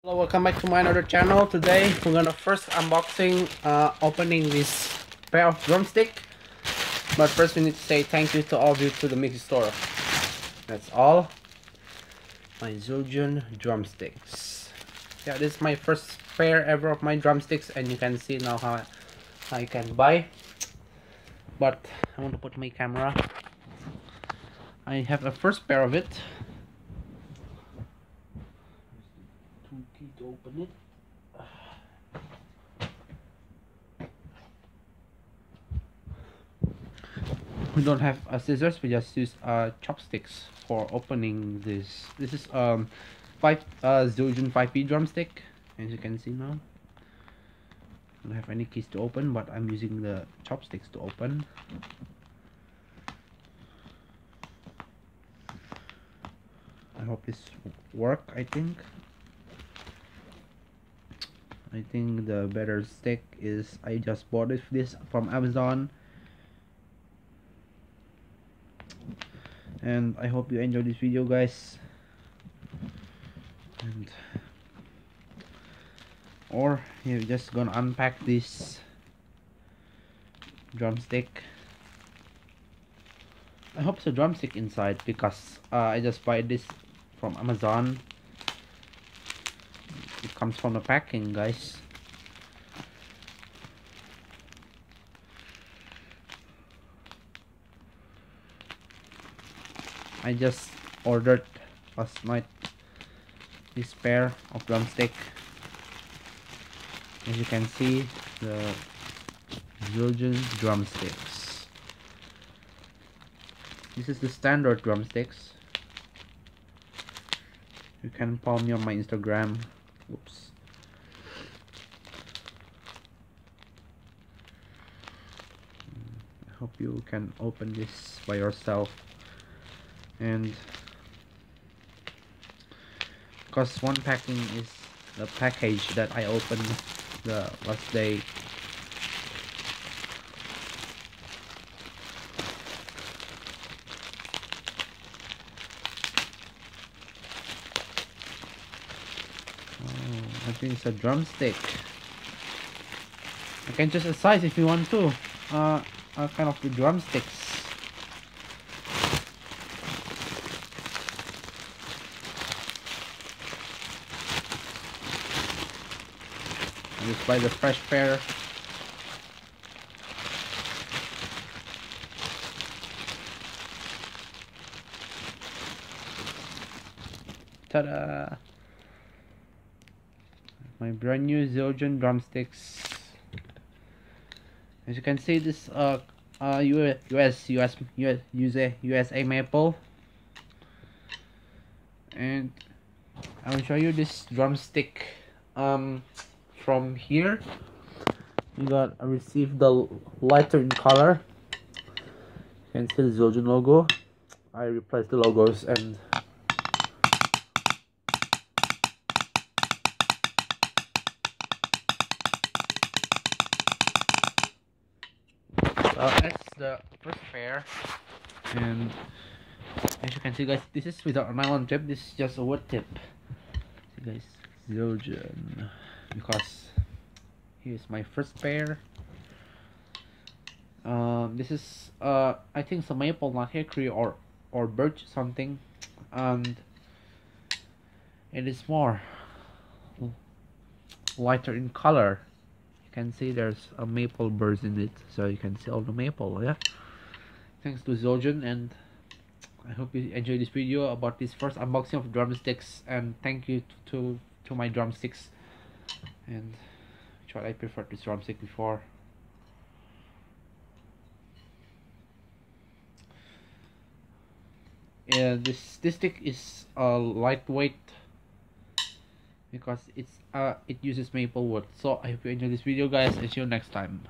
Hello, welcome back to my another channel. Today we're gonna first unboxing opening this pair of drumstick, but first we need to say thank you to all of you to the Mickey store. That's all. My Zildjian drumsticks. Yeah, this is my first pair ever of my drumsticks, and you can see now how I can buy. But I want to put my camera. I have a first pair of it. Key to open it. We don't have scissors. We just use chopsticks for opening this. This is Zildjian 5P drumstick, as you can see now. I don't have any keys to open, but I'm using the chopsticks to open. I hope this work. I think the better stick is I just bought this from Amazon, and I hope you enjoy this video, guys. And or you're just gonna unpack this drumstick. I hope it's a drumstick inside, because I just buy this from Amazon. It comes from the packing, guys. I just ordered last night this pair of drumstick. As you can see, the Zildjian drumsticks. This is the standard drumsticks. You can follow me on my Instagram. Oops. I hope you can open this by yourself, and because one packing is the package that I opened the last day. I think it's a drumstick. I can choose a size if you want to. Kind of the drumsticks. I just buy the fresh pair. Ta-da! My brand new Zildjian drumsticks. As you can see, this USA maple, and I will show you this drumstick. From here, I received the lighter in color. You can see the Zildjian logo. I replaced the logos and that's the first pair, and as you can see, guys, this is without a nylon tip. This is just a wood tip. See, guys, Zildjian, because here's my first pair. This is I think it's a maple, not hickory or birch something, and it is more lighter in color. Can see there's a maple birds in it, so you can see all the maple. Yeah, thanks to Zildjian, and I hope you enjoyed this video about this first unboxing of drumsticks, and thank you to my drumsticks, and which one I preferred this drumstick before. Yeah, this stick is lightweight, because it uses maple wood. So I hope you enjoyed this video, guys, and see you next time.